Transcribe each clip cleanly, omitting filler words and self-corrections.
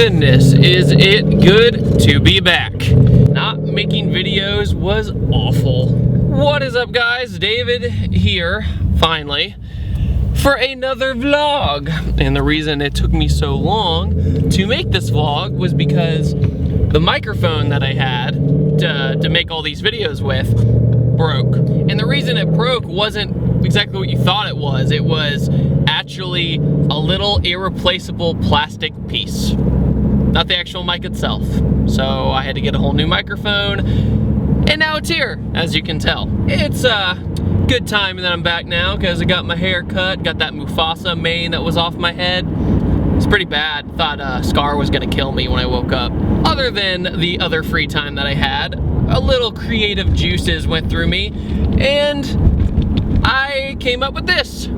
goodness, is it good to be back. Not making videos was awful. What is up, guys? David here, finally, for another vlog. And the reason it took me so long to make this vlog was because the microphone that I had to make all these videos with broke. And the reason it broke wasn't exactly what you thought it was. It was actually a little irreplaceable plastic piece, not the actual mic itself. So I had to get a whole new microphone, and now it's here, as you can tell. It's a good time that I'm back now because I got my hair cut, got that Mufasa mane that was off my head. It's pretty bad. Thought Scar was gonna kill me when I woke up. Other than the other free time that I had, a little creative juices went through me, and I came up with this.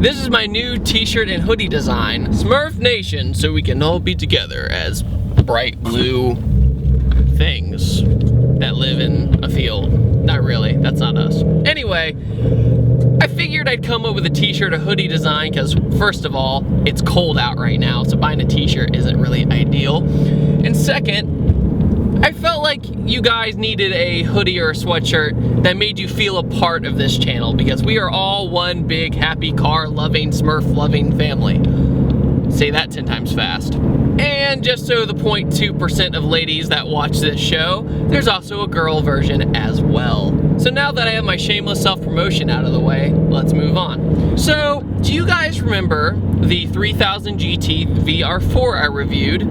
This is my new t-shirt and hoodie design. Smurf Nation, so we can all be together as bright blue things that live in a field. Not really, that's not us. Anyway, I figured I'd come up with a t-shirt, a hoodie design, because first of all, it's cold out right now, so buying a t-shirt isn't really ideal. And second, I felt like you guys needed a hoodie or a sweatshirt that made you feel a part of this channel, because we are all one big, happy, car-loving, Smurf-loving family. Say that 10 times fast. And just so the 0.2% of ladies that watch this show, there's also a girl version as well. So now that I have my shameless self-promotion out of the way, let's move on. So, do you guys remember the 3000 GT VR4 I reviewed?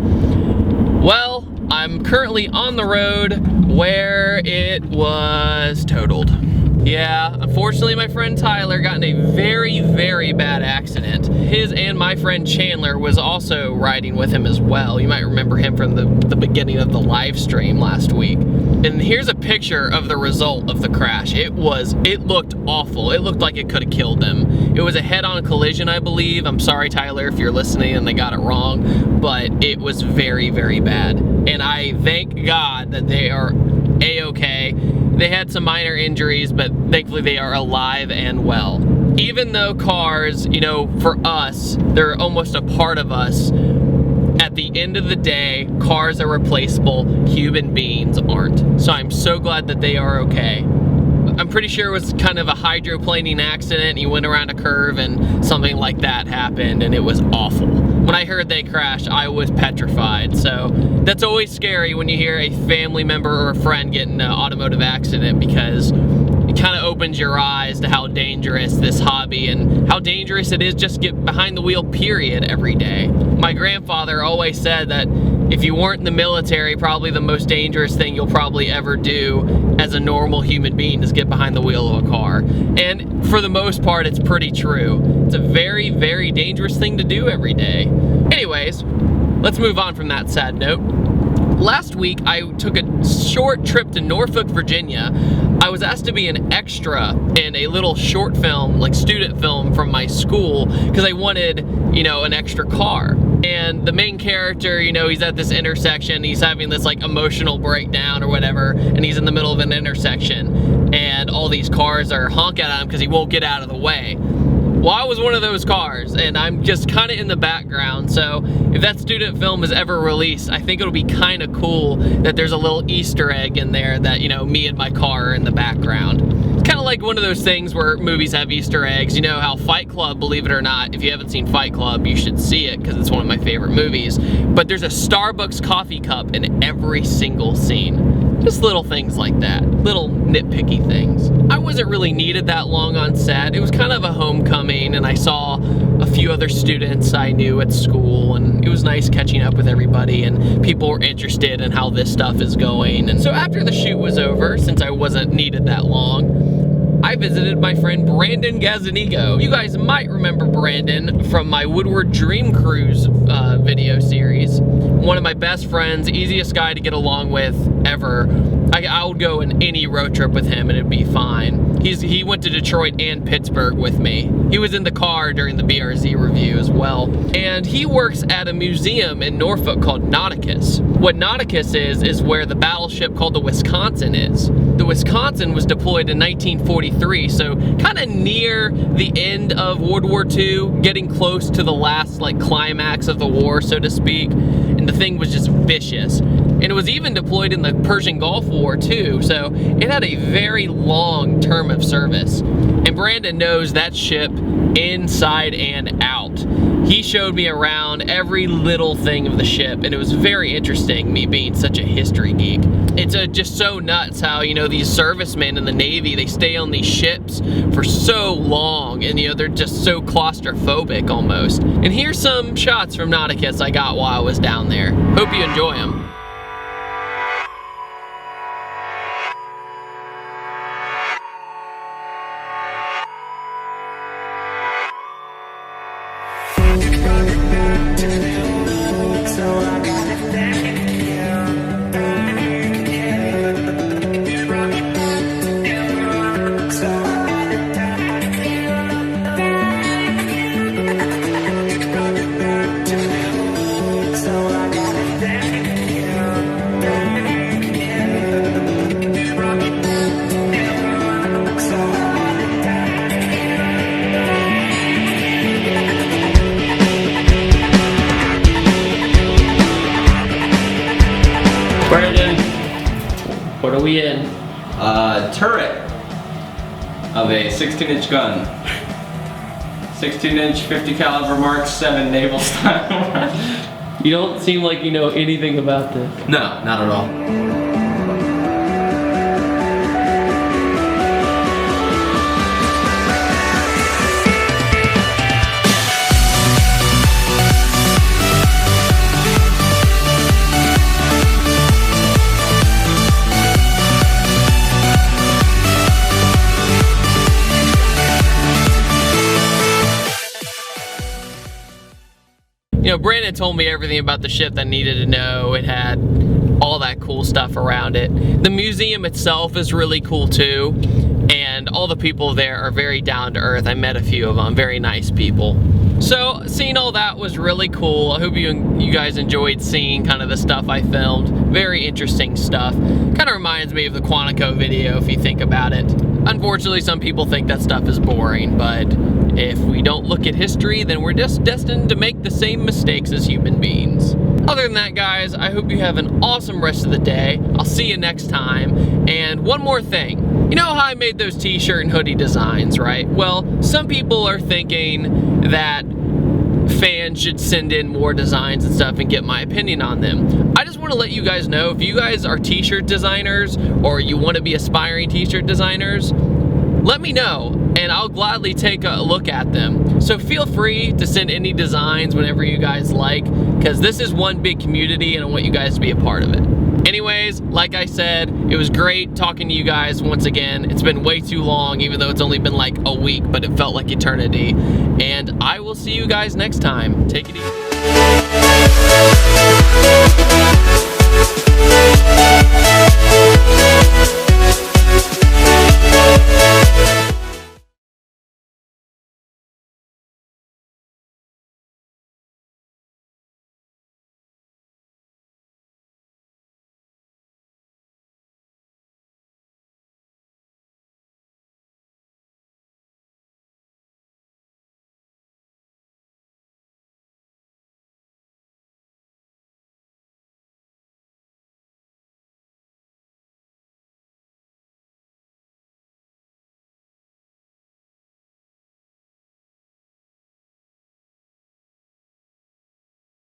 Well, I'm currently on the road where it was totaled. Yeah, unfortunately my friend Tyler got in a very, very bad accident. His and my friend Chandler was also riding with him as well. You might remember him from the beginning of the live stream last week. And here's a picture of the result of the crash. It looked awful. It looked like it could have killed them. It was a head-on collision, I believe. I'm sorry, Tyler, if you're listening and they got it wrong, but it was very, very bad. And I thank God that they are A-okay. They had some minor injuries, but thankfully they are alive and well. Even though cars, you know, for us, they're almost a part of us, at the end of the day, cars are replaceable, human beings aren't. So I'm so glad that they are okay. I'm pretty sure it was kind of a hydroplaning accident. He went around a curve and something like that happened, and it was awful. When I heard they crashed, I was petrified. So that's always scary when you hear a family member or a friend get in an automotive accident, because it kind of opens your eyes to how dangerous this hobby and how dangerous it is just to get behind the wheel, period, every day. My grandfather always said that if you weren't in the military, probably the most dangerous thing you'll probably ever do as a normal human being is get behind the wheel of a car. And for the most part, it's pretty true. It's a very, very dangerous thing to do every day. Anyways, let's move on from that sad note. Last week, I took a short trip to Norfolk, Virginia. I was asked to be an extra in a little short film, like student film from my school, because I wanted, you know, an extra car. And the main character, you know, he's at this intersection, he's having this like emotional breakdown or whatever, and he's in the middle of an intersection, and all these cars are honking at him because he won't get out of the way. Well, I was one of those cars, and I'm just kind of in the background, so if that student film is ever released, I think it'll be kind of cool that there's a little Easter egg in there that, you know, me and my car are in the background. It's kind of like one of those things where movies have Easter eggs. You know how Fight Club, believe it or not, if you haven't seen Fight Club, you should see it because it's one of my favorite movies. But there's a Starbucks coffee cup in every single scene. Just little things like that, little nitpicky things. I wasn't really needed that long on set. It was kind of a homecoming, and I saw a few other students I knew at school, and it was nice catching up with everybody, and people were interested in how this stuff is going. And so after the shoot was over, since I wasn't needed that long, I visited my friend Brandon Gazanigo. You guys might remember Brandon from my Woodward Dream Cruise video series. One of my best friends, easiest guy to get along with ever. I would go on any road trip with him and it'd be fine. He went to Detroit and Pittsburgh with me. He was in the car during the BRZ review as well. And he works at a museum in Norfolk called Nauticus. What Nauticus is where the battleship called the Wisconsin is. The Wisconsin was deployed in 1943, so kind of near the end of World War II, getting close to the last like climax of the war, so to speak. And and the thing was just vicious. And it was even deployed in the Persian Gulf War too, so it had a very long term of service. And Brandon knows that ship inside and out. He showed me around every little thing of the ship, and it was very interesting, me being such a history geek. It's just so nuts how, you know, these servicemen in the Navy, they stay on these ships for so long, and, you know, they're just so claustrophobic almost. And here's some shots from Nauticus I got while I was down there. Hope you enjoy them. Brandon, what are we in? Turret of a 16-inch gun. 16-inch 50 caliber Mark 7 naval style. You don't seem like you know anything about this. No, not at all. You know, Brandon told me everything about the ship that I needed to know. It had all that cool stuff around it. The museum itself is really cool too, and all the people there are very down to earth. I met a few of them, very nice people. So seeing all that was really cool. I hope you guys enjoyed seeing kind of the stuff I filmed. Very interesting stuff. Kind of reminds me of the Quantico video if you think about it. Unfortunately, some people think that stuff is boring, but if we don't look at history, then we're just destined to make the same mistakes as human beings. Other than that, guys, I hope you have an awesome rest of the day. I'll see you next time. And one more thing. You know how I made those t-shirt and hoodie designs, right? Well, some people are thinking that fans should send in more designs and stuff and get my opinion on them. I just want to let you guys know, if you guys are t-shirt designers or you want to be aspiring t-shirt designers, let me know and I'll gladly take a look at them. So feel free to send any designs whenever you guys like, because this is one big community and I want you guys to be a part of it. Anyways, like I said, it was great talking to you guys once again. It's been way too long, even though it's only been like a week, but it felt like eternity. And I will see you guys next time. Take it easy.